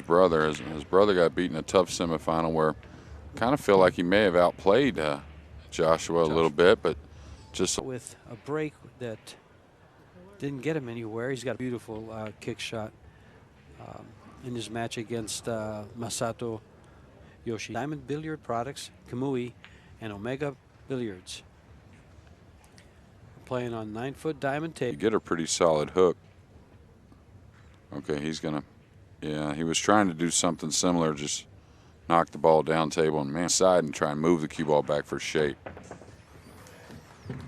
his brother. His brother got beat in a tough semifinal where I kind of feel like he may have outplayed Joshua a little bit, but just with a break that didn't get him anywhere. He's got a beautiful kick shot in his match against Masato Yoshi. Diamond Billiard Products, Kamui, and Omega Billiards. Playing on 9-foot diamond tape. You get a pretty solid hook. Okay, he's gonna, yeah, he was trying to do something similar, just knock the ball down table and man side and try and move the cue ball back for shape.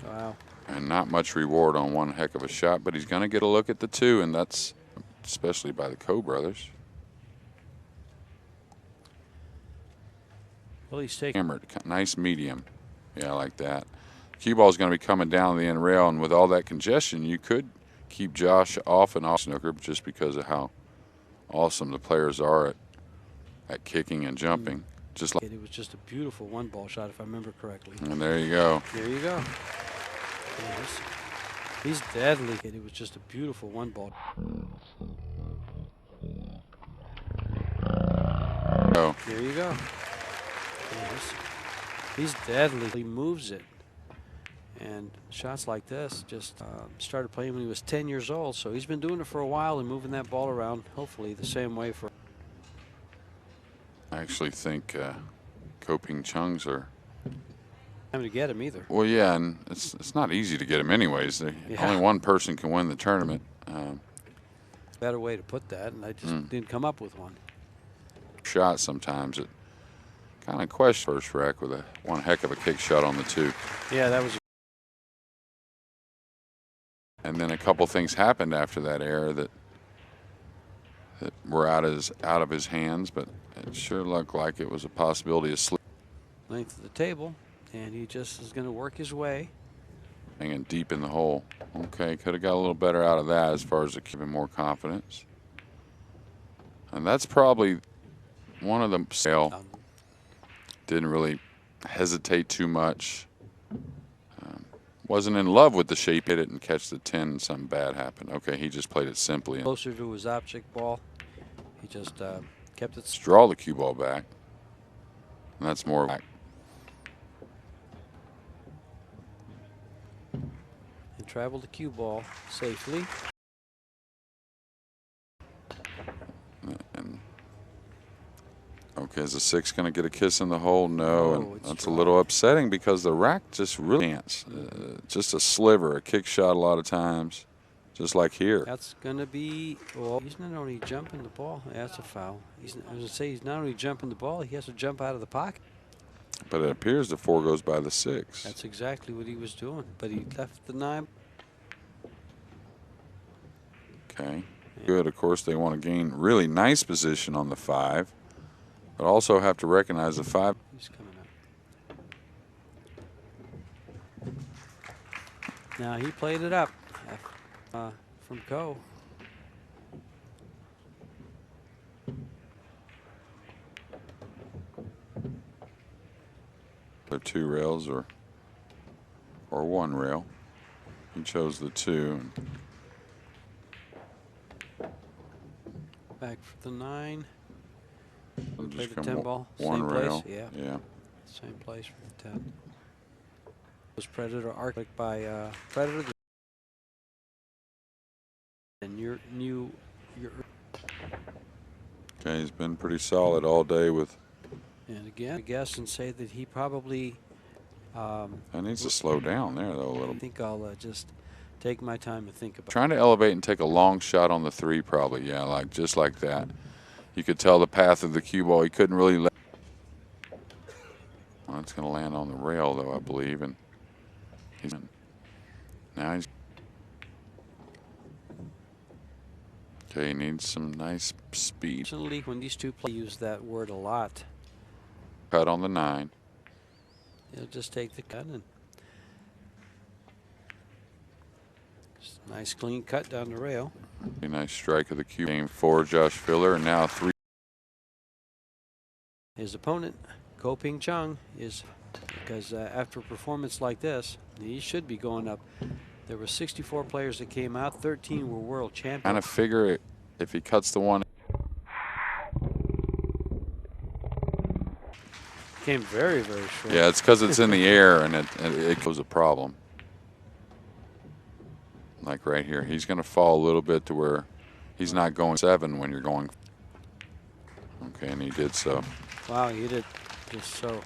Wow. And not much reward on one heck of a shot, but he's gonna get a look at the two, and that's especially by the Ko brothers. Well, he's taking hammered, nice medium. Yeah, I like that. Cue ball is going to be coming down the end rail, and with all that congestion, you could keep Josh off and off snooker just because of how awesome the players are at kicking and jumping. Just like it was just a beautiful one-ball shot, if I remember correctly. And there you go. There you go. Yes. He's deadly. It was just a beautiful one-ball. Oh. There you go. Yes. He's deadly. He moves it. And shots like this just started playing when he was 10 years old. So he's been doing it for a while and moving that ball around, hopefully the same way for. I actually think Ping-Chungs are. Time to get him either. Well, yeah, and it's not easy to get him anyways. Only one person can win the tournament. Better way to put that, and I just didn't come up with one. Shot sometimes it kind of question first rack with one heck of a kick shot on the two. Yeah, that was. And then a couple things happened after that error that were out of his hands, but it sure looked like it was a possibility of slip. Length of the table, and he just is going to work his way. Hanging deep in the hole. Okay, could have got a little better out of that as far as keeping more confidence. And that's probably one of them. Sale didn't really hesitate too much. Wasn't in love with the shape, hit it and catch the 10 and something bad happened. Okay, he just played it simply. Closer to his object ball. He just kept it. Draw the cue ball back. And that's more back. And travel the cue ball safely. And okay, is the 6 going to get a kiss in the hole? No, and that's a little upsetting because the rack just really can't. Just a sliver, a kick shot a lot of times, just like here. That's going to be, well, he's not only jumping the ball. That's a foul. I was going to say he's not only jumping the ball, he has to jump out of the pocket. But it appears the 4 goes by the 6. That's exactly what he was doing, but he left the 9. Okay, good. Of course, they want to gain really nice position on the 5. But also have to recognize the 5. He's coming up. Now he played it up from Ko. The 2 rails or 1 rail. He chose the 2. Back for the 9. Play the 10 ball. One same rail. Place. Yeah. Yeah. Same place for the 10. Was Predator arc by Predator. And your Okay, he's been pretty solid all day with. And again, I guess and say that he probably. I needs to slow down there though a little. I think I'll just take my time and think about. Trying to elevate and take a long shot on the 3 probably. Yeah, like just like that. You could tell the path of the cue ball. He couldn't really let. Well, it's going to land on the rail though, I believe, and now he's. Okay, he needs some nice speed. Certainly, when these two play, use that word a lot. Cut on the 9. He'll just take the cut and just a nice clean cut down the rail. A nice strike of the cue. Game 4, Josh Filler, and now 3. His opponent, Ko Ping-Chung, is because after a performance like this, he should be going up. There were 64 players that came out. 13 were world champions. Kind of figure it if he cuts the 1. Came very, very short. Yeah, it's because it's in the air and it was a problem. Like right here, he's going to fall a little bit to where he's not going 7 when you're going. Okay, and he did so. Wow, he did just so.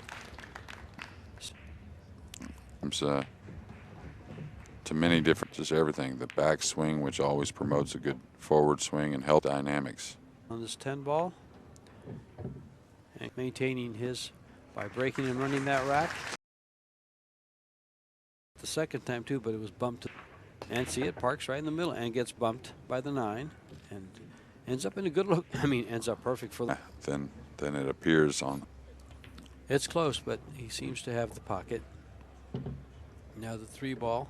To many different, just everything. The back swing, which always promotes a good forward swing and help dynamics. On this 10 ball, and maintaining his by breaking and running that rack. The second time too, but it was bumped. And see, it parks right in the middle and gets bumped by the 9 and ends up in a good look. I mean, ends up perfect for the. Then it appears on. It's close, but he seems to have the pocket. Now the 3 ball.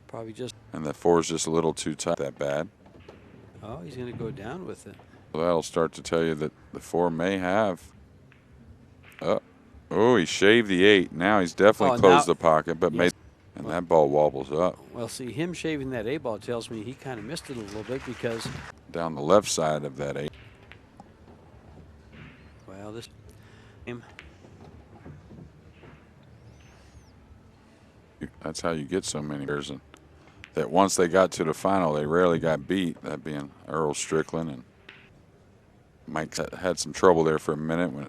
Probably just. And the 4 is just a little too tight. That bad. Oh, he's going to go down with it. Well, that'll start to tell you that the 4 may have. Oh, he shaved the 8. Now he's definitely closed the pocket, but yes. And that ball wobbles up. Well, see, him shaving that 8 ball tells me he kind of missed it a little bit because. Down the left side of that 8. Well, this game. That's how you get so many players. And that once they got to the final, they rarely got beat. That being Earl Strickland, and Mike had some trouble there for a minute when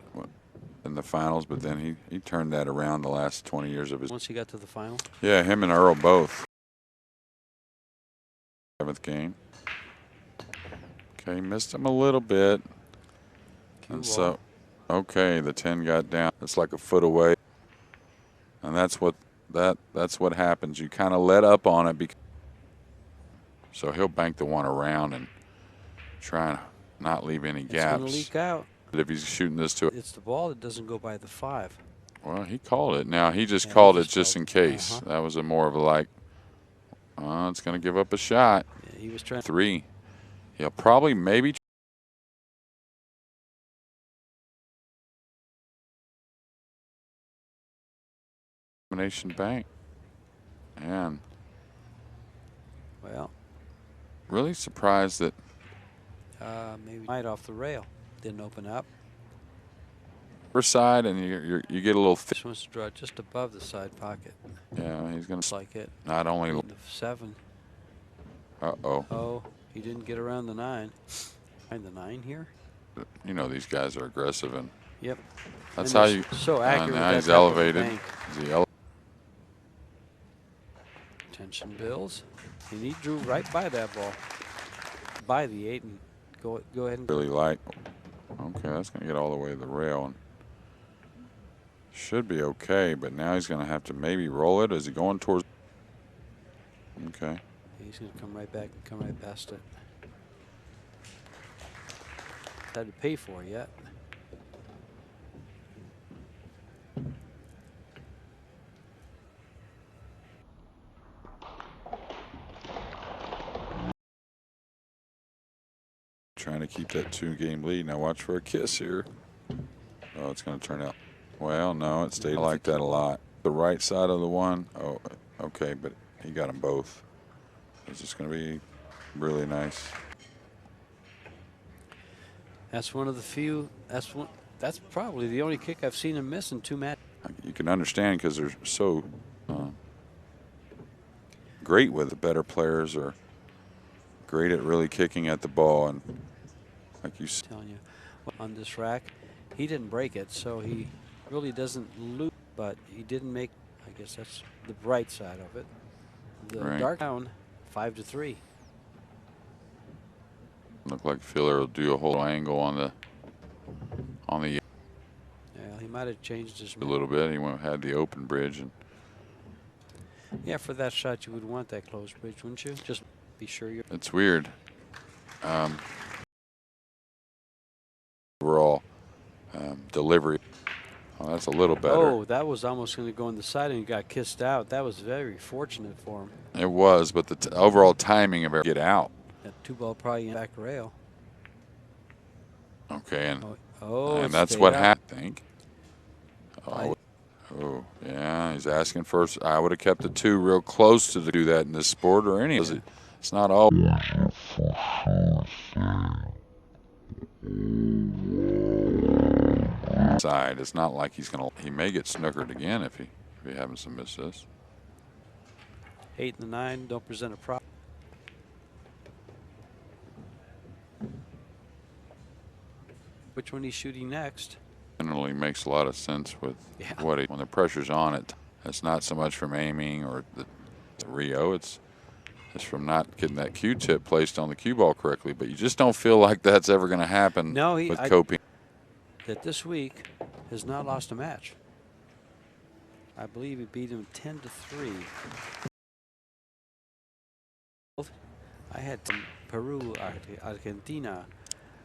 in the finals, but then he turned that around the last 20 years of his. Once he got to the final. Yeah, him and Earl both. 7th game. Okay, missed him a little bit. And so, okay, the 10 got down. It's like a foot away, and that's what happens. You kind of let up on it, so he'll bank the 1 around and try and not leave any gaps. It's going to leak out. But if he's shooting this to it, it's the ball that doesn't go by the 5. Well, he called it. Now he just called it just in case. That was a more of a like, it's going to give up a shot. Yeah, he was trying 3. He'll probably maybe. Combination bank. And well, really surprised that maybe right off the rail didn't open up. First side, and you get a little. This wants to draw just above the side pocket. Yeah, he's going to like it. Not only the 7. Oh, he didn't get around the 9. Find the 9 here. You know these guys are aggressive, and yep. That's and how you. So accurate. Now he's elevated. Is he Attention, Bills. And he drew right by that ball, by the 8, and go ahead and. Really light. Okay, that's going to get all the way to the rail, and should be okay. But now he's going to have to maybe roll it. Is he going towards? Okay. He's going to come right back and come right past it. Had to pay for it yet. Trying to keep that 2-game lead. Now watch for a kiss here. Oh, it's going to turn out. Well, no, it stayed. I like that a lot. The right side of the 1. Oh, okay, but he got them both. It's just going to be really nice. That's one of the few. That's probably the only kick I've seen him miss in 2 matches. You can understand because they're so great with the better players, or great at really kicking at the ball, and like you said, telling you on this rack, he didn't break it, so he really doesn't lose. But he didn't make. I guess that's the bright side of it. The dark down 5-3. Look like Filler will do a whole angle on the. Yeah, he might have changed his. A little bit. He had the open bridge, and. Yeah, for that shot, you would want that closed bridge, wouldn't you? Just be sure you're. It's weird. Overall delivery. Oh, that's a little better. Oh, that was almost going to go on the side and got kissed out. That was very fortunate for him. It was, but the overall timing of it get out. That 2 ball probably in back rail. Okay, and and that's what happened. I think. Oh, yeah, he's asking first. I would have kept the 2 real close to do that in this sport or any of it. It's not all. side. It's not like he's gonna. He may get snookered again if he happens to miss this. 8 and the 9 don't present a problem. Which one he's shooting next? Generally makes a lot of sense with Yeah. when the pressure's on it. It's not so much from aiming or the Rio. It's from not getting that Q-tip placed on the cue ball correctly. But you just don't feel like that's ever going to happen with Coping. That this week has not lost a match. I believe he beat him 10-3. I had Peru, Argentina,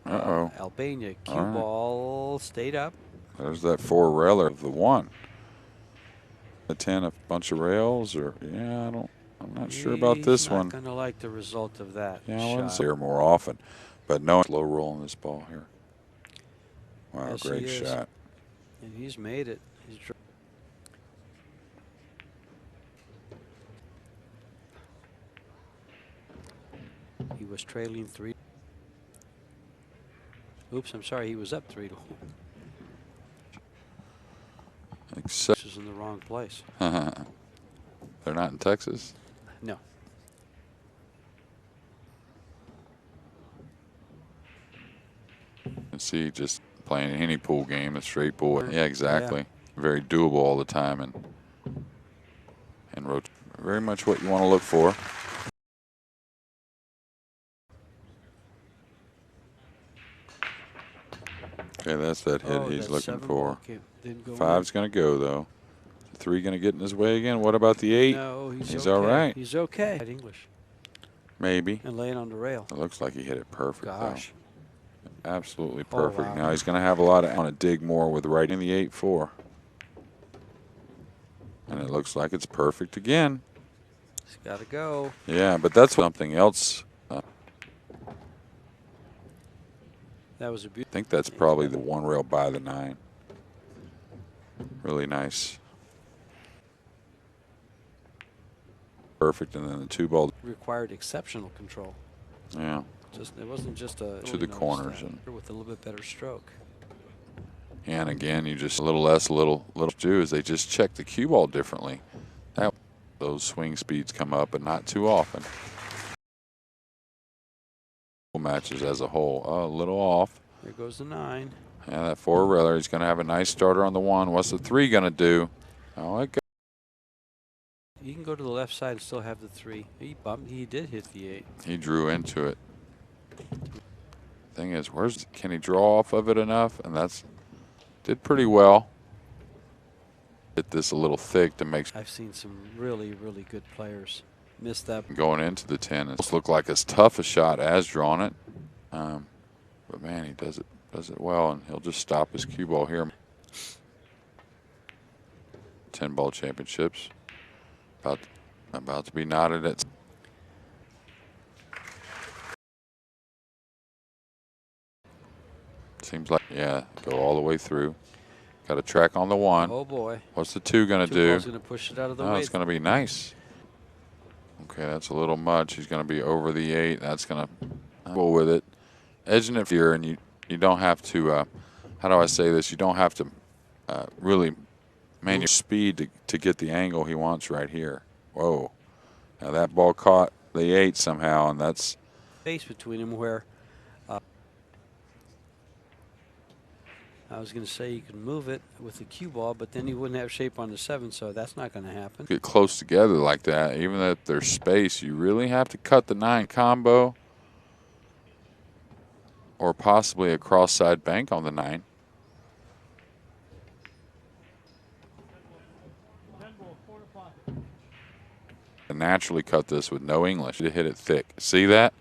Albania. Cue ball stayed up. There's that 4 railer of the 1. The 10, a bunch of rails, or I'm not sure about this one. He's not going to like the result of that. Yeah, I wouldn't say her more often, but no slow roll on this ball here. Wow, yes, great shot. And he's made it. He was trailing 3. Oops, I'm sorry. He was up 3-1. Except this is in the wrong place. They're not in Texas? No. And see, just playing any pool game, a straight pool. Yeah, exactly. Yeah. Very doable all the time, and very much what you want to look for. Okay, that's that hit he's looking for. 5's going to go, though. 3 going to get in his way again. What about the 8? No, he's all right. He's okay. English. Maybe. And laying on the rail. It looks like he hit it perfect. Gosh. Though. Absolutely perfect. Wow. Now he's going to have a lot of want to dig more with right in the 8-4. And it looks like it's perfect again. He's got to go. Yeah, but that's something else. That was a beautiful. I think that's probably the 1 rail by the 9. Really nice. Perfect, and then the 2 ball required exceptional control. Yeah. It wasn't just a to the corners and with a little bit better stroke. And again, you just a little less, little do is they just check the cue ball differently. Those swing speeds come up, but not too often. Matches as a whole, a little off. There goes the 9. Yeah, that 4 railer. He's going to have a nice starter on the 1. What's the 3 going to do? Oh, it got. You can go to the left side and still have the 3. He bumped. He did hit the 8. He drew into it. Thing is, can he draw off of it enough? And did pretty well. Hit this a little thick to make. I've seen some really, really good players miss that. Going into the 10, it looked like as tough a shot as drawn it. But man, he does it well, and he'll just stop his cue ball here. 10 ball championships. About to be knotted at. Seems like, yeah, go all the way through. Got a track on the 1. Oh boy. What's the 2 going to do? He's going to push it out of the way. It's going to be nice. Okay, that's a little much. He's going to be over the 8. That's going to go with it. Edging it here, and you don't have to, how do I say this? You don't have to really your speed to get the angle he wants right here. Whoa. Now that ball caught the 8 somehow, and that's. Space between them where I was going to say you can move it with the cue ball, but then you wouldn't have shape on the 7, so that's not going to happen. Get close together like that, even if there's space, you really have to cut the 9 combo or possibly a cross-side bank on the 9. And naturally cut this with no English to hit it thick. See that?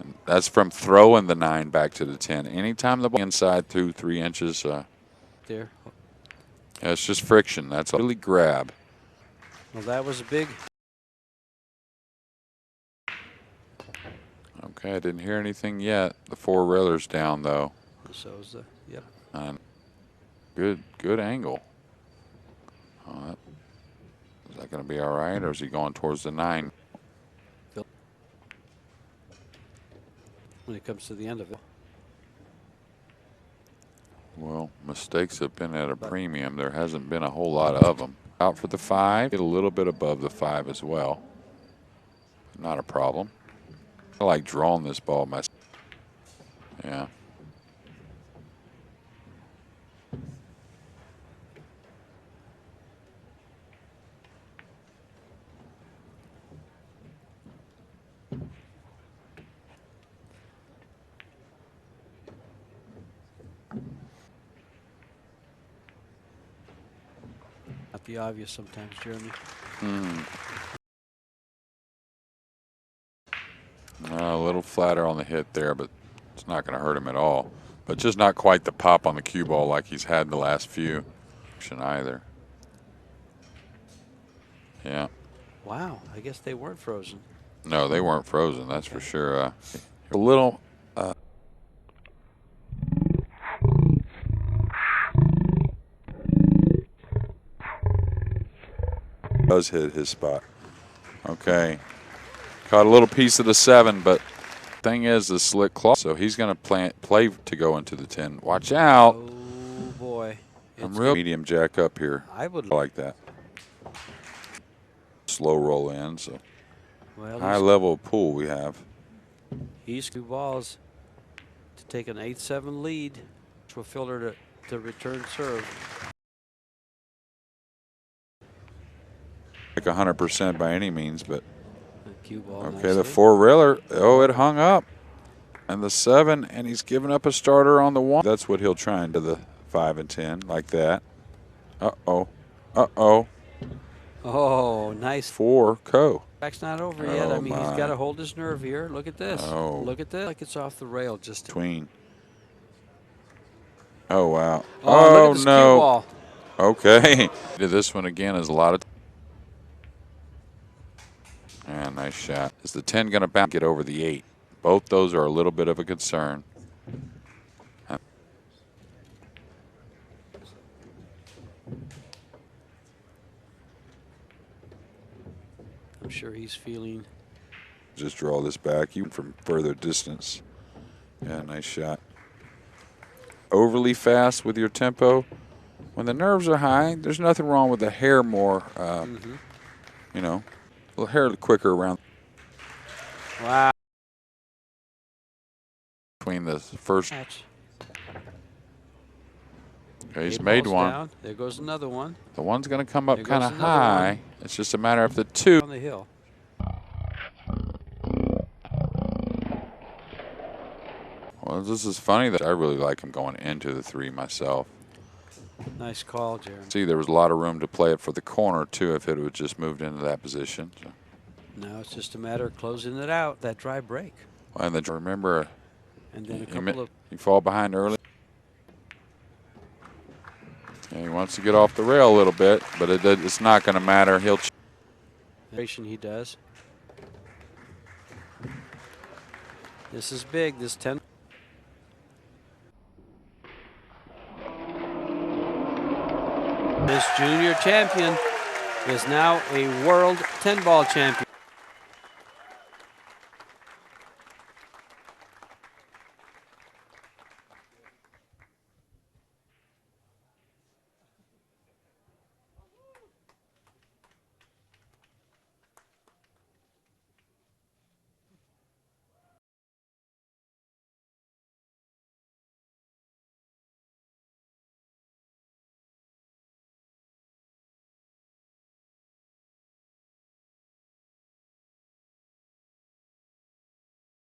And that's from throwing the 9 back to the 10. Anytime the ball inside through 3 inches. There. Yeah, it's just friction. That's a really grab. Well, that was a big. Okay, I didn't hear anything yet. The 4 railers down though. So is the yep. And good angle. Is that going to be all right, or is he going towards the 9? When it comes to the end of it. Well, mistakes have been at a premium. There hasn't been a whole lot of them. Out for the 5. Get a little bit above the 5 as well. Not a problem. I like drawing this ball myself. Yeah. Not the obvious sometimes, Jeremy. A little flatter on the hit there, but it's not going to hurt him at all. But just not quite the pop on the cue ball like he's had the last few. Either. Yeah. Wow, I guess they weren't frozen. No, they weren't frozen. That's for sure. A little. Does hit his spot. Okay. Caught a little piece of the 7, but thing is the slick claw, so he's going to play to go into the 10. Watch out. Oh boy. I'm real medium jack up here. I would like that. Slow roll in, so well, high level of pool we have. He's 2 balls to take an 8-7 lead, which will filter to return serve. Like 100% by any means, but Cue ball okay, nicely. the 4-railer. Oh, it hung up. And the 7, and he's giving up a starter on the 1. That's what he'll try into the 5 and 10, like that. Uh-oh. Uh-oh. Oh, nice. 4 co. Back's not over yet. I mean, my. he's got to hold his nerve here. Look at this. Oh. Look at this. Like it's off the rail just. Between. Oh, wow. Oh, look at this no. cue ball. Okay. This one again is a lot of. Yeah, nice shot. Is the 10 going to get over the 8? Both those are a little bit of a concern. I'm sure he's feeling. Just draw this back even from further distance. Yeah, nice shot. Overly fast with your tempo. When the nerves are high, there's nothing wrong with the hair more, you know, a little hair quicker around. Wow. Between the first. Match. Okay, he's 8 made balls one. Down. There goes another one. The one's going to come up There kind goes of another high. one. It's just a matter of the 2. On the hill. Well, this is funny that I really like him going into the 3 myself. Nice call, Jeremy. See, there was a lot of room to play it for the corner, too, if it would just moved into that position. So. Now it's just a matter of closing it out, that dry break. And then remember, And then a couple of. you fall behind early. Yeah, he wants to get off the rail a little bit, but it's not going to matter. He'll. He does. This is big. This 10. This junior champion is now a world 10-ball champion.